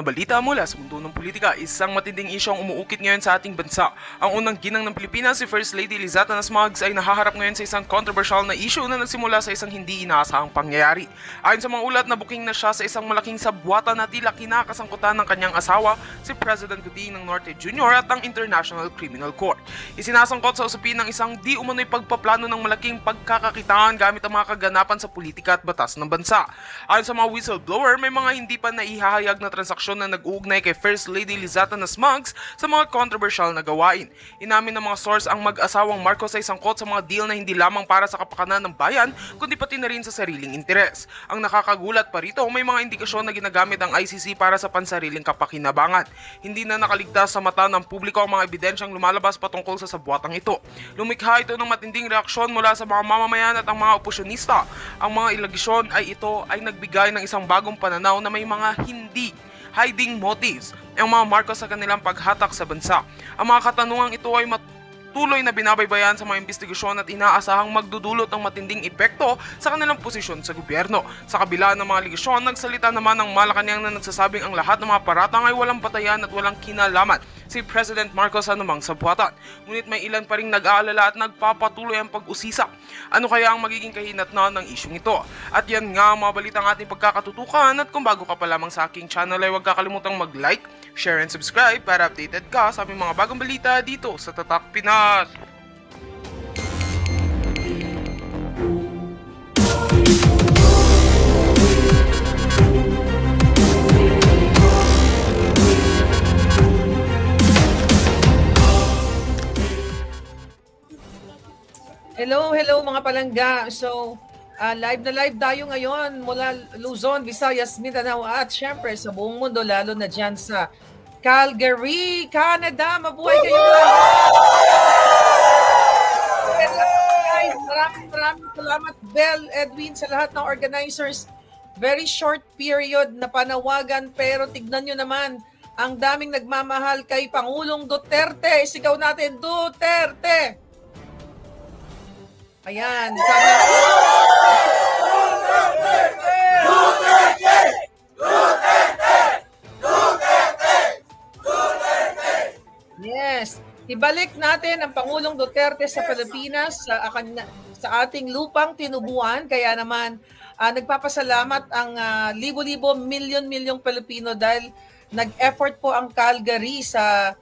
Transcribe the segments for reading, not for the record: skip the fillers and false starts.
Na balita mula sa mundo ng politika, isang matinding isyu ang umuukit ngayon sa ating bansa. Ang unang ginang ng Pilipinas, si First Lady Lizata Nasmagds ay nahaharap ngayon sa isang controversial na issue na nagsimula sa isang hindi inaasahang pangyayari. Ayon sa mga ulat, nabuking na siya sa isang malaking sabwatan na tila kinakasangkutan ng kanyang asawa, si President Coding ng Norte Jr. at ang International Criminal Court. Isinasangkot sa usapin ng isang di umano'y pagpaplano ng malaking pagkakakitaan gamit ang mga kaganapan sa politika at batas ng bansa. Ayon sa mga whistleblower, may mga hindi pa naihahayag na transaksyon na nag-uugnay kay First Lady Lizata Nasmagds sa mga controversial na gawain. Inamin ng mga source ang mag-asawang Marcos ay sangkot sa mga deal na hindi lamang para sa kapakanan ng bayan, kundi pati na rin sa sariling interes. Ang nakakagulat pa rito, may mga indikasyon na ginagamit ang ICC para sa pansariling kapakinabangan. Hindi na nakaligtas sa mata ng publiko ang mga ebidensyang lumalabas patungkol sa sabwatang ito. Lumikha ito ng matinding reaksyon mula sa mga mamamayan at ang mga oposyonista. Ang mga alegasyon ay ito ay nagbigay ng isang bagong pananaw na may mga hindi hiding motives ang mga Marcos sa kanilang paghatak sa bansa. Ang mga katanungang ito ay tuloy na binabaybayan sa mga investigasyon at inaasahang magdudulot ng matinding epekto sa kanilang posisyon sa gobyerno. Sa kabila ng mga aligasyon, nagsalita naman ng Malacanang na nagsasabing ang lahat ng mga paratang ay walang batayan at walang kinalaman si President Marcos sa anumang sabwatan. Ngunit may ilan pa ring nag-aalala at nagpapatuloy ang pag-usisa. Ano kaya ang magiging kahinatnan ng isyong ito? At yan nga ang mga balitang ating pagkakatutukan, at kung bago ka pa lamang sa aking channel ay huwag kakalimutang mag-like, share and subscribe para updated ka sa aming mga bagong balita dito sa Tatak Pinas. Hello mga palangga. So, live na live tayo ngayon mula Luzon, Visayas, Mindanao at syempre sa buong mundo, lalo na dyan sa Calgary, Canada. Mabuhay kayo lahat! Guys, maraming salamat, Bel, Edwin, sa lahat ng organizers. Very short period na panawagan, pero tignan nyo naman, ang daming nagmamahal kay Pangulong Duterte. Sigaw natin, Duterte! Ayan, sana... Yes, ibalik natin ang Pangulong Duterte sa Pilipinas, sa ating lupang tinubuan. Kaya naman, nagpapasalamat ang libo-libo, milyon-milyong Pilipino dahil nag-effort po ang Calgary sa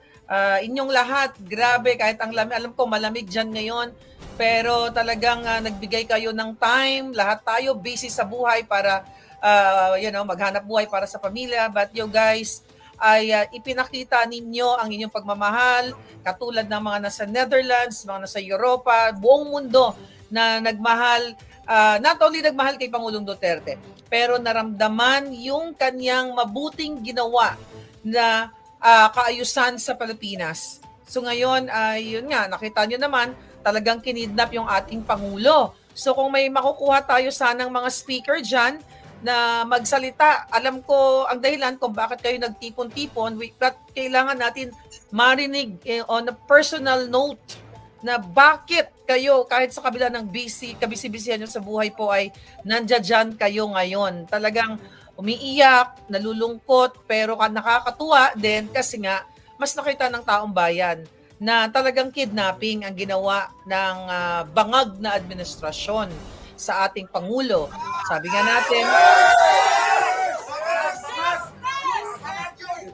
inyong lahat. Grabe, kahit ang alam ko malamig dyan ngayon, pero talagang nagbigay kayo ng time. Lahat tayo busy sa buhay para maghanap buhay para sa pamilya. But you guys ay ipinakita ninyo ang inyong pagmamahal, katulad ng mga nasa Netherlands, mga nasa Europa, buong mundo na nagmahal, not only nagmahal kay Pangulong Duterte, pero naramdaman yung kanyang mabuting ginawa na kaayusan sa Pilipinas. So ngayon, yun nga, nakita nyo naman, talagang kinidnap yung ating Pangulo. So kung may makukuha tayo sanang mga speaker dyan na magsalita, alam ko ang dahilan kung bakit kayo nagtipon-tipon, but kailangan natin marinig on a personal note na bakit kayo, kahit sa kabila ng kabisi-bisihan nyo sa buhay po, ay nandiyan kayo ngayon. Talagang umiiyak, nalulungkot, pero nakakatuwa din kasi nga mas nakita ng taong bayan na talagang kidnapping ang ginawa ng bangag na administrasyon sa ating Pangulo. Sabi nga natin,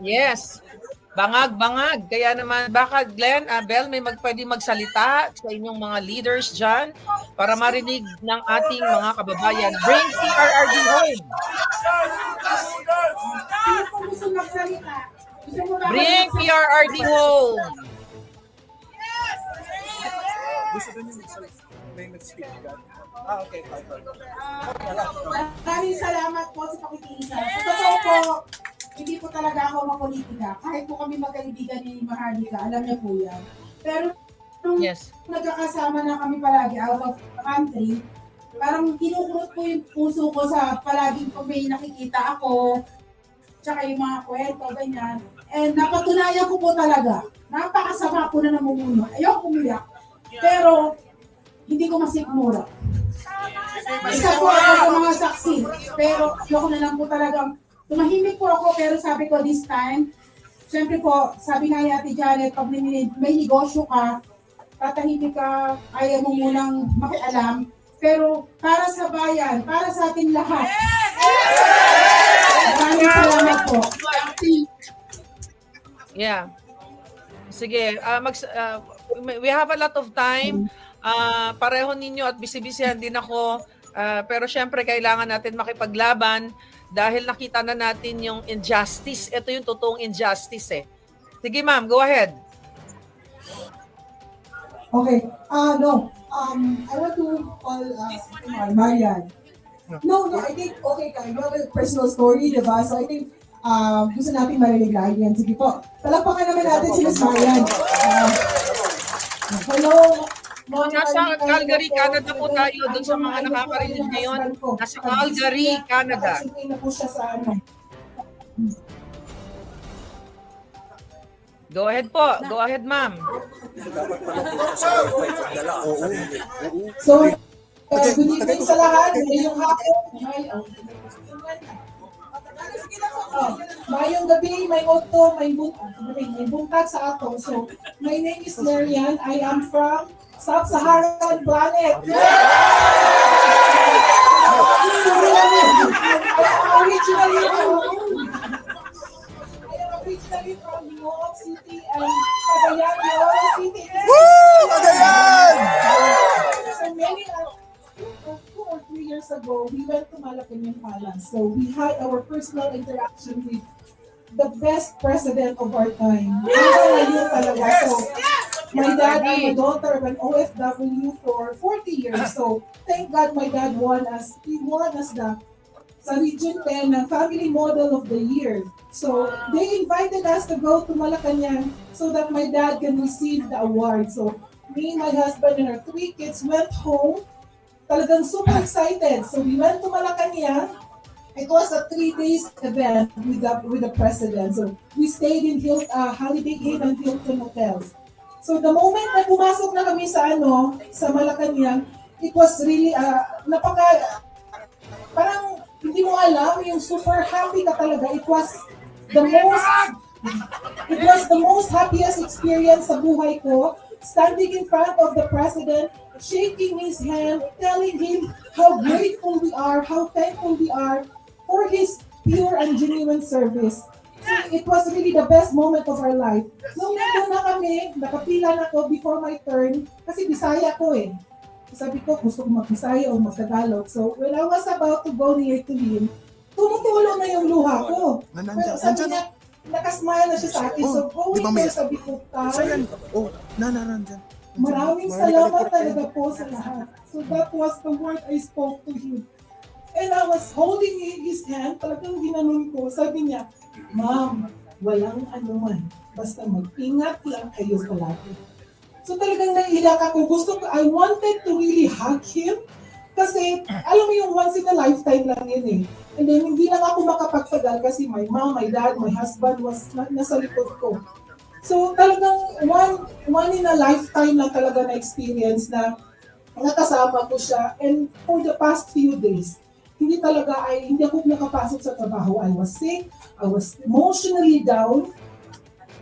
yes, bangag-bangag. Kaya naman, baka Glenn, Bel, may pwede magsalita sa inyong mga leaders dyan para marinig ng ating mga kababayan. Bring PRRD home! Bring PRRD home! Gusto doon yung may mag-speak ka? Okay. Maraming salamat po sa pakikinig. Sa totoo po, hindi po talaga ako mapolitika. Kahit po kami magkaibigan ni Maharlika, alam niya po yan. Pero nung nagkakasama na kami palagi out of the country, parang kinukurot po yung puso ko sa palaging kung may nakikita ako, tsaka yung mga kwento, ganyan. And napatunayan ko po talaga, napakasama po na namumuno. Ayoko umiyak. Pero, hindi ko masikmura. Isa po ako sa mga saksi. Pero, ayoko na lang po talagang tumahimik po ako, pero sabi ko this time, syempre po, sabi nga ni Ate Janet, pag may negosyo ka, tatahimik ka, ayaw mo munang makialam, pero para sa bayan, para sa ating lahat. Maraming salamat po. Yeah. Sige, we have a lot of time. Pareho ninyo at bisibisihan din ako. Pero syempre kailangan natin makipaglaban dahil nakita na natin yung injustice. Ito yung totoong injustice eh. Sige ma'am, go ahead. Okay. No. I want to call Marian. No, I think, okay ka. You have a personal story, di ba? So I think, gusto natin marinig lagi yan. Sige po. Palakpakan naman natin si Ms. Marian. Hello. Nasa Calgary, Canada po tayo. Doon sa mga nakakarinig ngayon. Nasa Calgary, Canada. Na po siya sa ano. Go ahead po. Go ahead ma'am. So, good evening sa lahat. Ngayong hapon. Mayong gabi, may otto, may buntag sa ato. So, my name is Marian. I am from Sub-Saharan planet. I am originally from New City and Cagayan de Oro City. Woo! Cagayan! So many 2 or 3 years ago, we went to Malacanang Palace. So we had our personal interaction with the best president of our time. Ngayon talaga. So my dad and my daughter were OFW for 40 years. So thank God my dad won us. He won us sa Region 10 ng Family Model of the Year. So they invited us to go to Malacanang so that my dad can receive the award. So me, my husband, and our 3 kids went home. Talagang super excited. So we went to Malacanang. It was a 3 days event with the president. So we stayed in Holiday Inn and Hilton Hotels. So the moment na pumasok na kami sa Malacanang, it was really parang hindi mo alam yung super happy ka talaga. It was the most happiest experience sa buhay ko, standing in front of the president, shaking his hand, telling him how grateful we are, how thankful we are for his pure and genuine service. So it was really the best moment of our life. Nung nandun na kami, nakapila na ako before my turn, kasi Bisaya ko eh. Sabi ko, gusto ko mag-Bisaya o mag-Tagalog. So when I was about to go near to him, tumutulo na yung luha ko. Pero sabi niya, nakasmile na siya sa akin. So going there, sabi ko, Tay, maraming salamat talaga po sa lahat. So that was the word I spoke to him. And I was holding his hand, talagang ginanon ko. Sabi niya, Ma'am, walang anuman. Basta mag-ingat lang kayo palagi. So talagang naiiyak ako. I wanted to really hug him. Kasi, alam mo yung once in a lifetime lang yun eh. And then, hindi lang ako makapagtagal kasi my mom, my dad, my husband was nasa likod ko. So talagang one in a lifetime lang talaga na experience na nakasama ko siya. And for the past few days, hindi ako nakapasok sa trabaho. I was sick, I was emotionally down.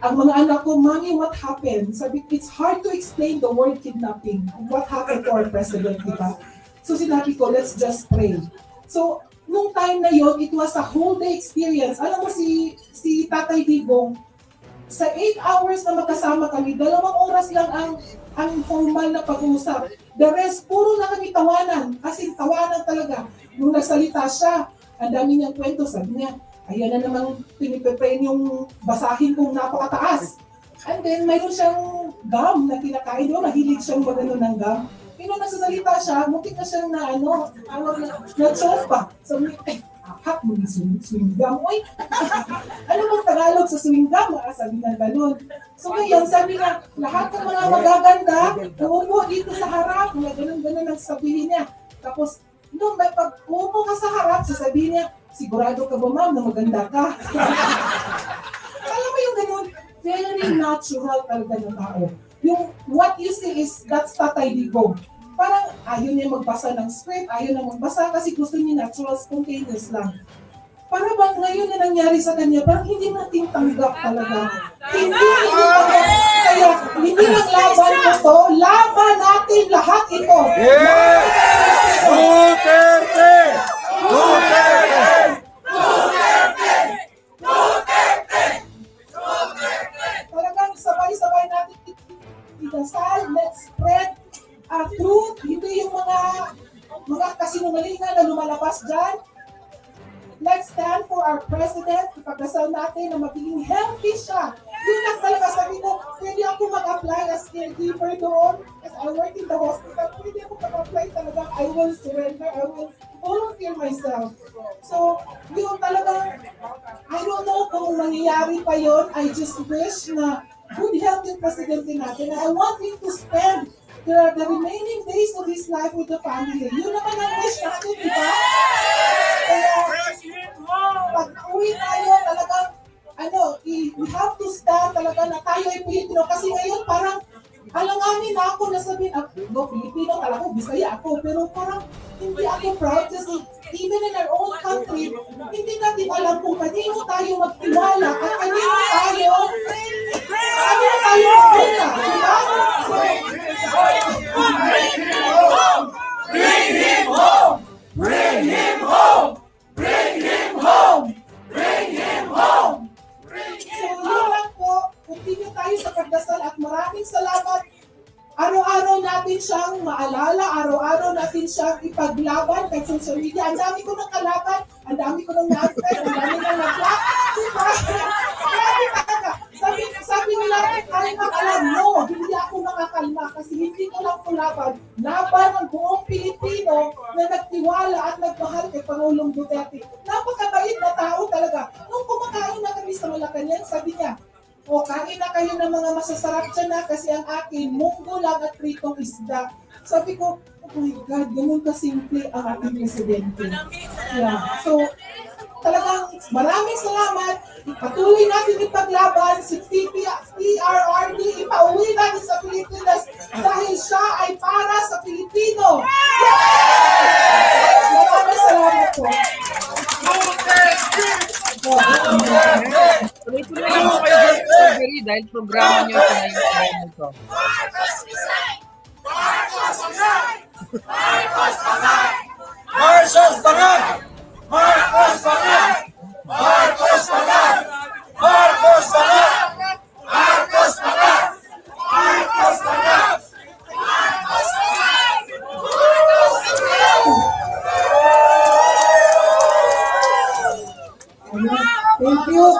Ang mga anak ko, Mommy, what happened? Sabi, it's hard to explain the word kidnapping. What happened to our president, di ba? So sinabi ko, let's just pray. So, nung time na yon, it was a whole day experience. Alam mo si Tatay Digong, sa 8 hours na magkasama kami, 2 oras lang ang formal na pag-uusap. The rest, puro na kami tawanan. Kasi tawanan talaga. Nung nagsalita siya, ang dami niyang kwento, sabi niya, ayan na namang piniprepain yung basahin kong napakataas. And then, mayroon siyang gum na kinakain. Diba, mahilig siyang magano ng gum. Nung nagsasalita siya, muntik na siyang na-chopa. So, hak mo yung swing gum. Uy, ano bang Tagalog sa swing gum? Sabi na ganun. So ngayon, sabi na, lahat ng mga magaganda, uupo dito sa harap. Mga ganun-ganun ang sabihin niya. Tapos, nung may pag-uupo ka sa harap, sasabihin niya, sigurado ka ba ma'am na maganda ka? Alam mo yung ganun, very natural talaga ng tao. Yung what you see is, that's Tatay Digong. Parang ayaw niya magbasa ng script, ayaw na magbasa kasi gusto niya natural, spontaneous lang. para bang ngayon na nangyari sa kanya, parang hindi natin tanggap talaga. Kaya hindi lang laban ko to, laban natin lahat ito. Duterte! Duterte! Talagang sabay-sabay natin idasal, let's spread truth, hindi yung mga kasinungalingan na lumalabas dyan. Let's stand for our president. Ipagdasal natin na magiging healthy siya. Yun lang talaga sabi ko, pwede ako mag-apply as caregiver doon. Because I work in the hospital. Pwede ako mag-apply talaga. I will surrender. I will volunteer myself. So, yun talaga, I don't know kung mangyayari pa yun. I just wish na good health yung presidente natin. I want him to spend the remaining days of his life with the family. Yun naman ang wish natin, di ba? Kaya, pag uwi tayo, talagang, we have to stand talaga na tayo ay Pilipino. Kasi ngayon, parang, alanganin na ako na sabihin, Pilipino talaga, Bisaya ako. Pero parang, hindi ako proud kasi even in our own country, hindi natin alam kung kanino tayo magtiwala at kanino tayo magtiwala. Diba? So, bring him home! Bring him home! Bring him home! Bring him home! So, yun lang po. Continue tayo sa pagdasal at maraming salamat. Araw-araw natin siyang maalala, araw-araw natin siyang ipaglaban kahit social media. Ang dami ko ng kalaban, ang dami ko ng nag-fight, ang dami ng nag-block. Diba? Grabe talaga. Sabi nila, kaya mag-alam, no, hindi ako makakalma kasi hindi ko lang kulaban. Laban ng buong Pilipino na nagtiwala at nagmahal kay Pangulong Duterte. Napakabait na tao talaga. Nung kumakain na kami sa Malacanang, sabi niya, kain na kayo ng mga masasarap dyan na kasi ang akin, munggo lang at pritong isda. Sabi ko, oh my God, ganun kasimple ang ating presidente. Yeah. So, talagang maraming salamat. Patuloy natin ipaglaban si PRRD, ipauwi natin sa Pilipinas dahil siya ay para sa Pilipino. Maraming salamat po. Tuloy-tuloy lang po kayo dyan sa surgery dahil programa nyo ito na yung program ito. Marcos Bangat! Marcos Bangat! Marcos Bangat! Marcos Bangat! Marcos Bangat! Marcos Bangat! Thank you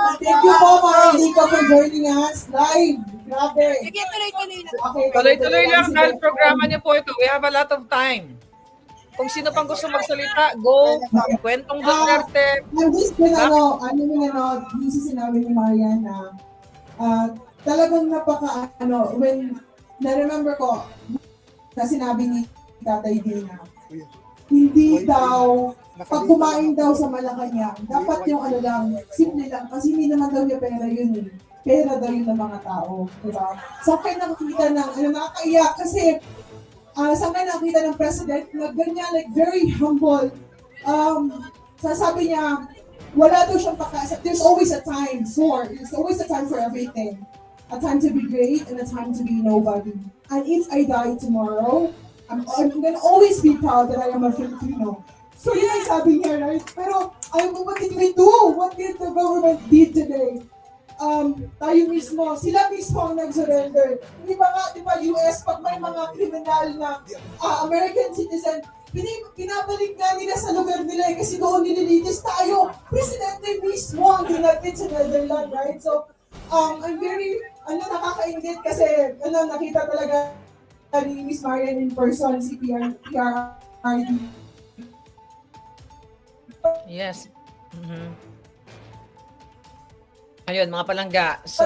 po mga Lika for joining us live. Grabe. Sige, tuloy-tuloy na. Okay, Tuloy-tuloy lang dahil programa niyo po ito. We have a lot of time. Kung sino pang gusto magsalita, go. Kwentong Duterte. I'm just gonna, yung sinabi ni Marian na talagang when na-remember ko na sinabi ni Tatay Dina, hindi daw, pag kumain daw sa Malacanang, dapat yung simple lang, kasi hindi naman daw niya pera yun eh. Pera daw yun ng mga tao, diba? So, kaya nakakita ng, nakakaiyak kasi saan kayo nakita ng president na ganyan, like very humble. Sasabi niya, wala daw siyang there's always a time for everything. A time to be great and a time to be nobody. And if I die tomorrow, I'm gonna always be proud that I am a Filipino. So yun ang sabi niya, right? Pero, what did we do? What did the government did today? Tayo mismo, sila mismo ang nag-surrender. Hindi ba nga, di ba, US, pag may mga kriminal na American citizen, pinabalik nga nila sa lugar nila kasi doon nililitis tayo. Presidente mismo ang dinatid sa Netherlands, right? So, I'm very, nakakaingit kasi, nakita talaga ni Miss Marian in person, si PRRD. Yes. Ayun, mga palangga. So,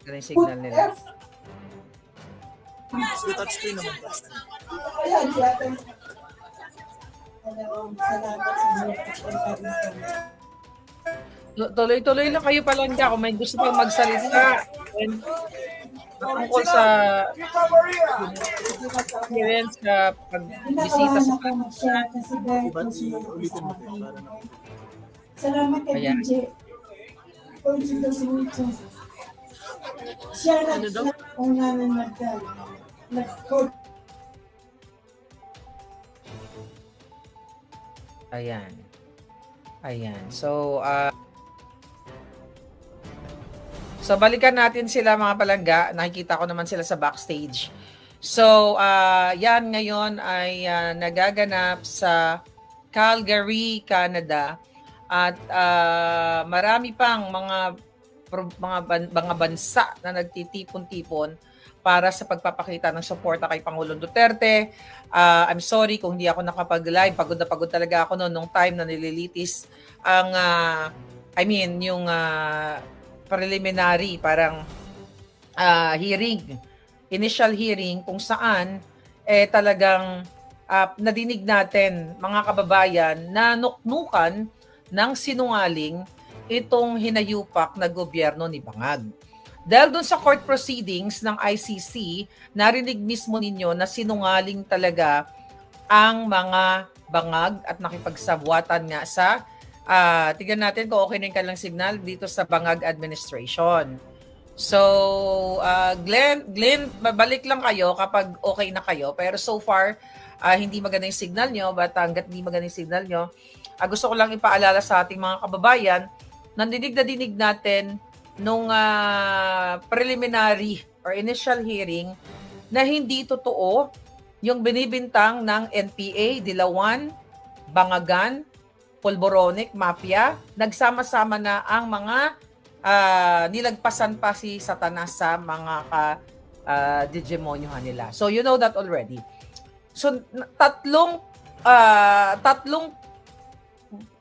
yung signal nila. Touchscreen naman. Ayan, Tuloy-tuloy lang kayo palangga kung may gusto pang magsalita. tungkol sa experience sa pagbisita sa Pinakawahan ako mag-share kasi very close na ako sa akin. Salamat kay Ayan. DJ. For introducing me to share na kung nga na nag-code. Ayan. Ayan. So balikan natin sila mga palangga. Nakikita ko naman sila sa backstage. So, yan ngayon ay nagaganap sa Calgary, Canada. At marami pang mga bansa na nagtitipon-tipon para sa pagpapakita ng suporta kay Pangulong Duterte. I'm sorry kung hindi ako nakapag-live. Pagod na pagod talaga ako noon nung time na nililitis ang yung preliminary parang hearing, initial hearing kung saan talagang nadinig natin mga kababayan na nuknukan ng sinungaling itong hinayupak na gobyerno ni Bangag. Dahil dun sa court proceedings ng ICC, narinig mismo ninyo na sinungaling talaga ang mga bangag at nakipagsabwatan nga sa tignan natin kung okay na yung kanilang signal dito sa Bangag Administration. So, Glenn, babalik lang kayo kapag okay na kayo. Pero so far, hindi maganda yung signal nyo. But hanggat hindi maganda yung signal nyo, gusto ko lang ipaalala sa ating mga kababayan, nandinig na dinig natin nung preliminary or initial hearing na hindi totoo yung binibintang ng NPA, Dilawan, Bangagan, Polboronic, Mafia. Nagsama-sama na ang mga nilagpasan pa si Satanas sa mga digimonyohan nila. So you know that already. So tatlong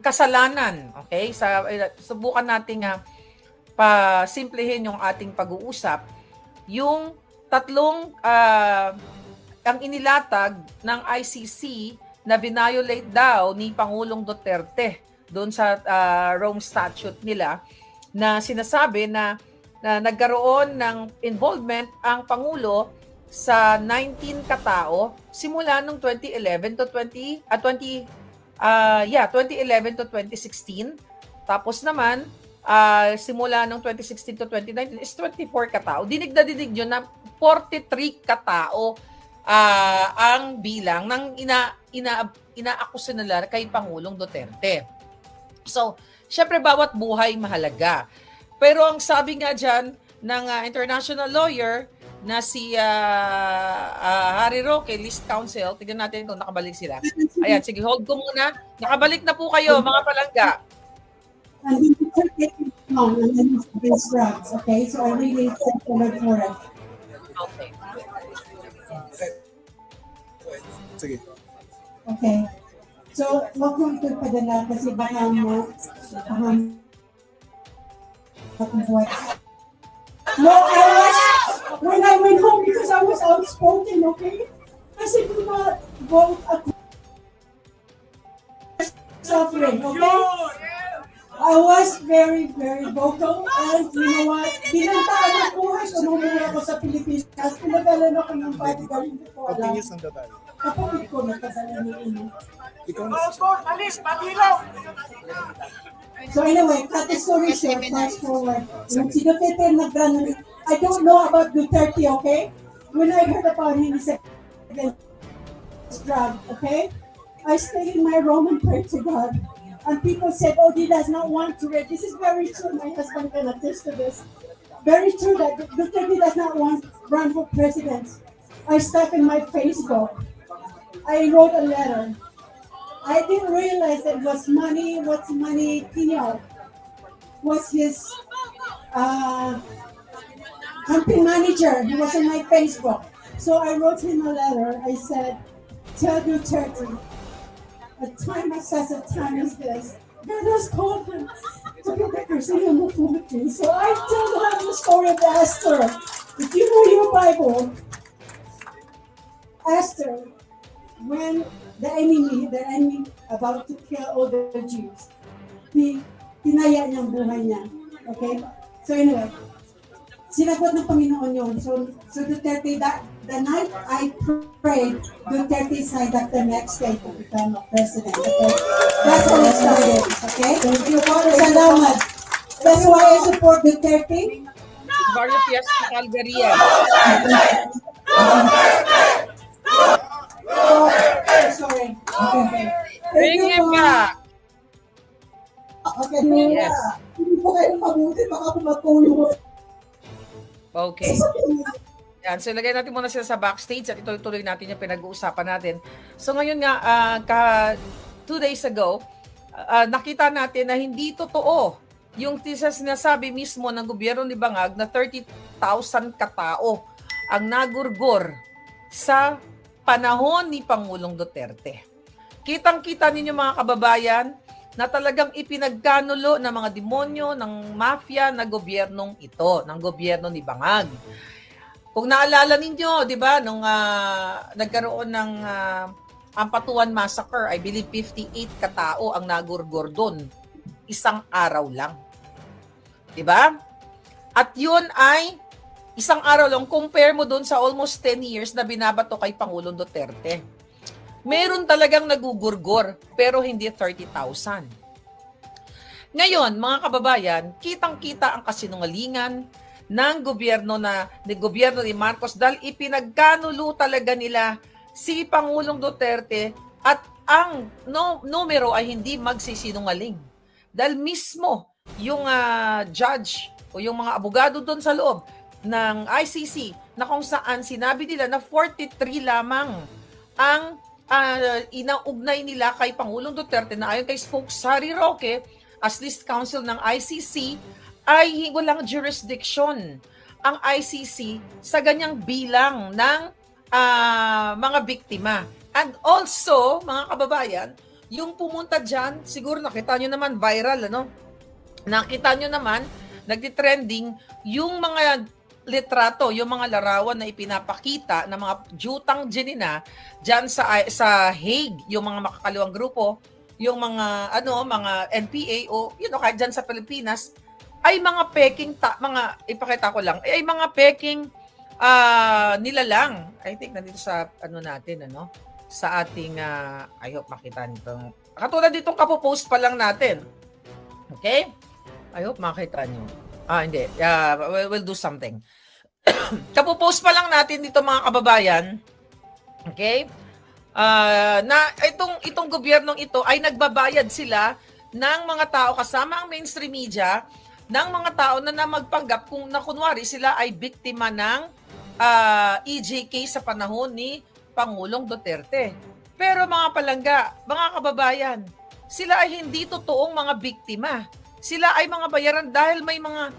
kasalanan, okay? Subukan nating pasimplihin yung ating pag-uusap. Yung tatlong ang inilatag ng ICC na violate daw ni Pangulong Duterte doon sa Rome Statute nila na sinasabi na nagkaroon ng involvement ang Pangulo sa 19 katao simula noong 2011 to 2011 to 2016. Tapos naman simula noong 2016 to 2019 is 24 katao. Dinig na dinig yun na 43 katao ang bilang ng inaakusa nila kay Pangulong Duterte. So, syempre bawat buhay mahalaga. Pero ang sabi nga dyan ng international lawyer na si Harry Roque, List Counsel, tignan natin kung nakabalik sila. Ayan, sige, hold ko muna. Nakabalik na po kayo, mga palangga. And then you took it wrong, and then you against drugs, okay? So I really thank the Lord for it. Okay. Sige. Okay. So, wag mong ito padala kasi baka No, when I went home because I was outspoken, okay? Kasi do not vote at suffering, okay? I was very, very vocal and you know what? Binantaan ang buhay ko nung umuwi ako sa Pilipinas. Pinagalan ako ng bodyguard, hindi ko alam. Continuous ang detalye. Kapatid ko nagkadala ni Ino. Ikaw na. So anyway, cut the story short, fast forward. Yung si Duterte nag-run, I don't know about Duterte, okay? When I heard about him, he said, against drug, okay? I stayed in my room and prayed to God. And people said, oh, he does not want to read. This is very true. My husband can attest to this. Very true that Duterte does not want to run for president. I stuck in my Facebook. I wrote a letter. I didn't realize it was money. What's money? Tino was his company manager. He was on my Facebook. So I wrote him a letter. I said, tell Duterte, a time as such a time as this, God has called him to be the president of the Philippines. So I told him the story of Esther. If you know your Bible, Esther, when the enemy about to kill all the Jews, tinaya niyang buhay niya. Okay? So anyway, Sinagot ng Panginoon yun. So Duterte, the night I prayed, Duterte signed up the next day to become a president. Okay? That's how it started. Okay? Salamat. That's why I support Duterte. Mario Fiesta Calgaria. Sorry. Okay. Bring him back. Okay. Yes. Hindi po kayo mabuti. Baka pumatulong. Okay. Yan, so ilagay natin muna sila sa backstage at ituloy natin yung pinag-uusapan natin. So ngayon nga, 2 days ago, nakita natin na hindi totoo yung sinasabi mismo ng gobyerno ni Bangag na 30,000 katao ang nagurgor sa panahon ni Pangulong Duterte. Kitang-kita ninyo mga kababayan na talagang ipinagkanulo ng mga demonyo, ng mafia na gobyernong ito, ng gobyerno ni Bangag. Kung naalala ninyo, di ba, nung nagkaroon ng Ampatuan Massacre, I believe 58 katao ang nagurgor doon. Isang araw lang. Di ba? At yun ay isang araw lang, compare mo doon sa almost 10 years na binabato kay Pangulong Duterte. Meron talagang nagugurgor, pero hindi 30,000. Ngayon, mga kababayan, kitang-kita ang kasinungalingan ng gobyerno ni Marcos dahil ipinagkanulo talaga nila si Pangulong Duterte at ang numero ay hindi magsisinungaling. Dahil mismo yung judge o yung mga abogado doon sa loob ng ICC na kung saan sinabi nila na 43 lamang ang inaugnay nila kay Pangulong Duterte na ayon kay Spokesman Roque as list counsel ng ICC ay walang jurisdiction ang ICC sa ganyang bilang ng mga biktima. And also, mga kababayan, yung pumunta dyan, siguro nakita nyo naman viral, ano? Nakita nyo naman, nagtitrending yung mga litrato, yung mga larawan na ipinapakita ng mga jutang Jenina dyan sa Hague, yung mga makakaliwang grupo, yung mga mga NPA o kahit dyan sa Pilipinas, ay mga peking ipakita ko lang, ay mga peking nilalang. I think nandito sa natin, sa ating I hope makita nito. Katulad ditong kapopost pa lang natin. Okay? I hope makita nyo. Hindi. We'll do something. Kapopost pa lang natin dito mga kababayan. Okay? Na itong gobyernong ito ay nagbabayad sila ng mga tao kasama ang mainstream media ng mga tao na magpanggap kung na kunwari sila ay biktima ng EJK sa panahon ni Pangulong Duterte. Pero mga palangga, mga kababayan, sila ay hindi totoong mga biktima. Sila ay mga bayaran dahil may mga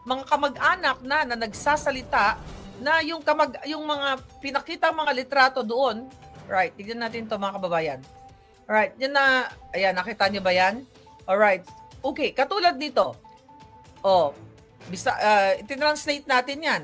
kamag-anak na nagsasalita na yung mga pinakita mga litrato doon. Right, tignan natin to mga kababayan. Alright, yan na, ayan, nakita niyo ba yan? Alright, okay, katulad nito. Tinranslate natin yan.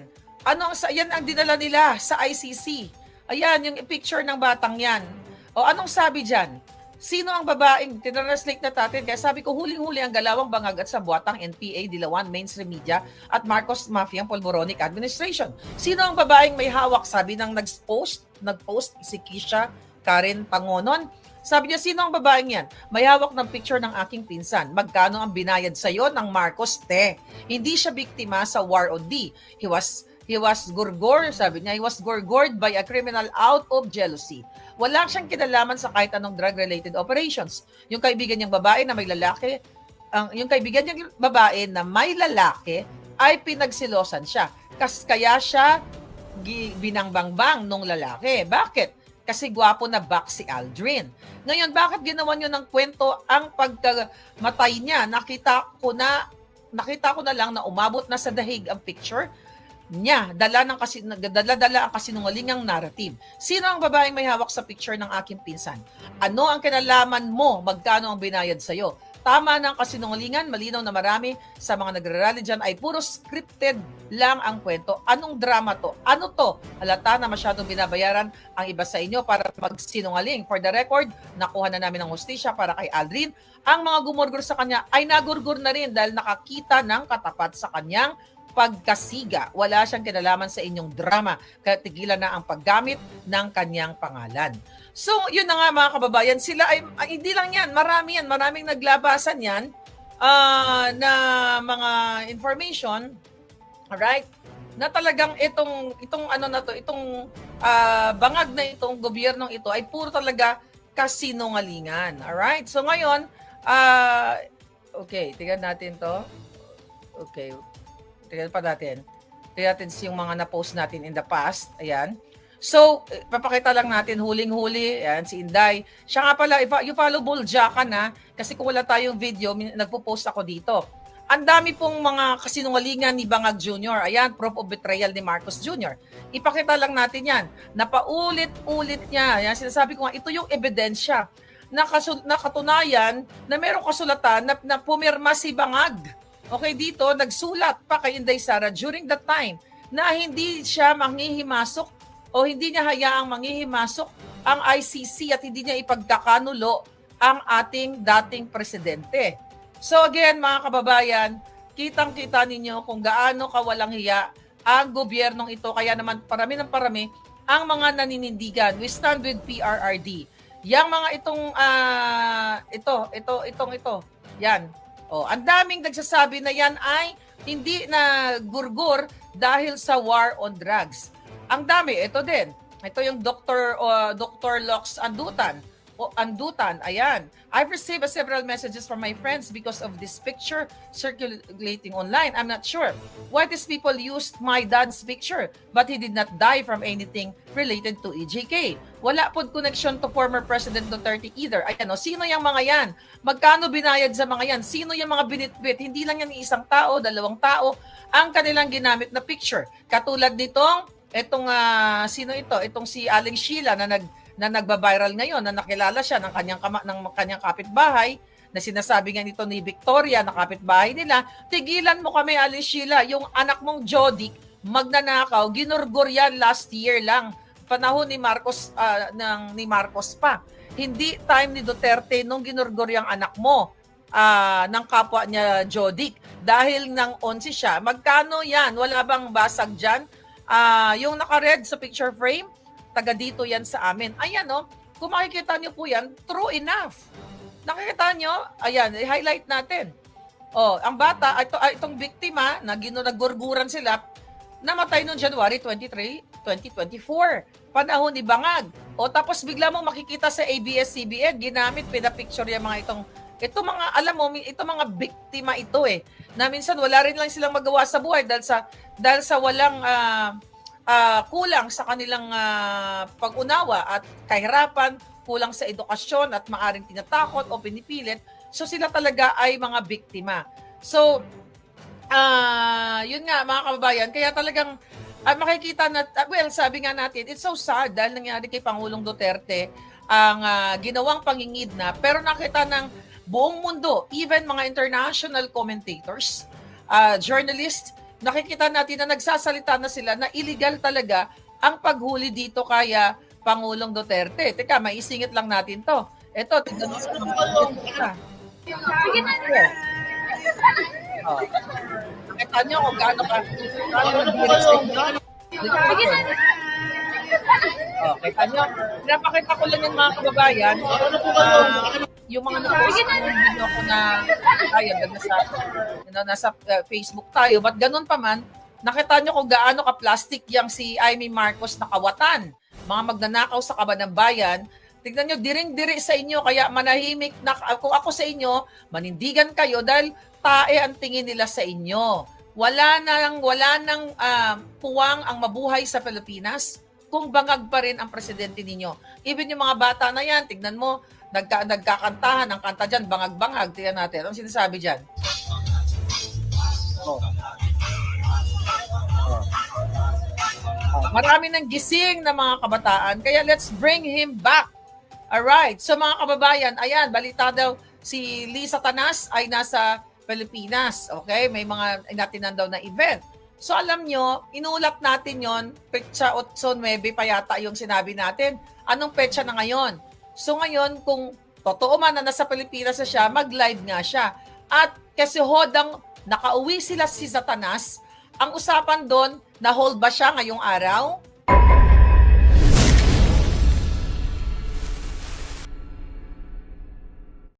Yan ang dinala nila sa ICC. Ayan, yung picture ng batang yan. Anong sabi dyan? Sino ang babaeng, tinranslate na natin, kaya sabi ko, huling-huli ang galawang Bangag at Sambuatang NPA, Dilawan, mainstream media, at Marcos Mafia Polboronic Administration. Sino ang babaeng may hawak? Sabi ng nag-post si Kisha Karen Pangonon. Sabi niya, sino ang babaeng yan? May hawak ng picture ng aking pinsan. Magkano ang binayad sa'yo ng Marcos te? Hindi siya biktima sa war on D. He was gurgor, sabi niya, he was gurgored by a criminal out of jealousy. Wala siyang kinalaman sa kahit anong drug-related operations. Yung kaibigan niyang babae na may lalaki, ay pinagsilosan siya. Kaya siya binangbangbang nung lalaki. Bakit? Kasi gwapo na back si Aldrin. Ngayon, bakit ginawa niyo ng kwento ang pagkamatay niya? Nakita ko na lang na umabot na sa dahig ang picture niya, dala ang kasinungalingang narrative. Sino ang babaeng may hawak sa picture ng aking pinsan? Ano ang kinalaman mo? Magkano ang binayad sa'yo? Tama ng kasinungalingan, malinaw na marami sa mga nagrarally dyan ay puro scripted lang ang kwento. Anong drama to? Ano to? Halata na masyadong binabayaran ang iba sa inyo para magsinungaling. For the record, nakuha na namin ng hustisya para kay Aldrin. Ang mga gumurgur sa kanya ay nagurgur na rin dahil nakakita ng katapat sa kanyang pagkasiga. Wala siyang kinalaman sa inyong drama. Kaya tigilan na ang paggamit ng kanyang pangalan. So, yun na nga mga kababayan. Sila ay hindi lang yan. Marami yan. Maraming naglabasan yan na mga information. Alright? Na talagang itong ano na to, itong bangag na itong gobyernong ito ay puro talaga kasinungalingan. Alright? So ngayon, okay, tingnan natin to. Okay. Tingnan pa natin. Tingnan natin yung mga na-post natin in the past. Ayan. So, papakita lang natin, huling-huli. Ayan, si Inday. Siya nga pala, you follow Buljaka na, kasi kung wala tayong video, nagpo-post ako dito. Ang dami pong mga kasinungalingan ni Bangag Jr. Ayan, proof of betrayal ni Marcos Jr. Ipakita lang natin yan. Napaulit-ulit niya. Ayan, sinasabi ko nga, ito yung ebidensya na katunayan na merong kasulatan na pumirma si Bangag. Okay, dito, nagsulat pa kay Inday Sara during that time na hindi siya manghihimasok o hindi niya hayaang manghihimasok ang ICC at hindi niya ipagkakanulo ang ating dating presidente. So again, mga kababayan, kitang-kita ninyo kung gaano kawalang hiya ang gobyernong ito. Kaya naman parami ng parami ang mga naninindigan. We stand with PRRD. Yang mga ito. Yan. Oh, ang daming nagsasabi na yan ay hindi na gurgur dahil sa war on drugs. Ang dami, ito din. Ito yung Dr. Lox Andutan. Ayan. I've received several messages from my friends because of this picture circulating online. I'm not sure why these people used my dad's picture, but he did not die from anything related to EJK. Wala po connection to former President Duterte either. Ayan, sino yung mga yan? Magkano binayad sa mga yan? Sino yung mga binitbit? Hindi lang yan isang tao, dalawang tao ang kanilang ginamit na picture. Katulad nitong, sino ito? Itong si Aling Sheila na nagba-viral ngayon, na nakilala siya ng kanyang kapitbahay, na sinasabi nga nito ni Victoria, na kapitbahay nila, tigilan mo kami, Alice Sheila, yung anak mong Jodic, magnanakaw, ginurgur yan last year lang, panahon ni Marcos, ni Marcos pa. Hindi time ni Duterte nung ginurgur yung anak mo, ng kapwa niya Jodic, dahil nang 11 siya. Magkano yan? Wala bang basag dyan? Yung naka-red sa picture frame, taga dito yan sa amin. Ayan, kung makikita nyo po yan, true enough. Nakikita nyo, ayan, i-highlight natin. Ang bata, itong biktima, nagurguran sila, namatay noong January 23, 2024. Panahon ni Bangag. Tapos bigla mo makikita sa ABS-CBN, ginamit, pinapicture yung mga itong mga, alam mo, itong mga biktima ito na minsan wala rin lang silang magawa sa buhay dahil sa walang kulang sa kanilang pag-unawa at kahirapan, kulang sa edukasyon at maaring tinatakot o pinipilit. So sila talaga ay mga biktima. So, yun nga mga kababayan, kaya talagang makikita na, sabi nga natin, it's so sad dahil nangyari kay Pangulong Duterte ang ginawang pangingidnap, pero nakita ng buong mundo, even mga international commentators, journalists, nakikita natin na nagsasalita na sila na illegal talaga ang paghuli dito kaya Pangulong Duterte. Teka, maisingit lang natin to. Ito, tignan mo sa mga nakita nyo kung gaano nag-direct sa inyo. Kita nyo, pinapakita ko lang yung mga kababayan, yung mga video ko na nasa Facebook tayo, but ganun pa man, nakita nyo kung gaano ka-plastic yung si Amy Marcos na kawatan, mga magnanakaw sa kaban ng bayan. Tignan nyo, diring-diri sa inyo, kaya manahimik na, kung ako sa inyo, manindigan kayo dahil tae ang tingin nila sa inyo. Wala nang puwang ang mabuhay sa Pilipinas kung Bangag pa rin ang presidente ninyo. Even yung mga bata na yan, tignan mo, nagkakantahan ang kanta dyan, bangag-bangag. Tignan natin. Anong sinasabi dyan? Marami ng gising na mga kabataan, kaya let's bring him back. Alright. So mga kababayan, ayan, balita daw si Lisa Tanas ay nasa Pilipinas. Okay? May mga inatinan daw na event. So alam nyo, inulat natin yon, petsa 8-9 pa yata yung sinabi natin. Anong petsa na ngayon? So ngayon, kung totoo man na nasa Pilipinas na siya, mag-live nga siya. At kasi hodang nakauwi sila si Satanas ang usapan doon, na-hold ba siya ngayong araw?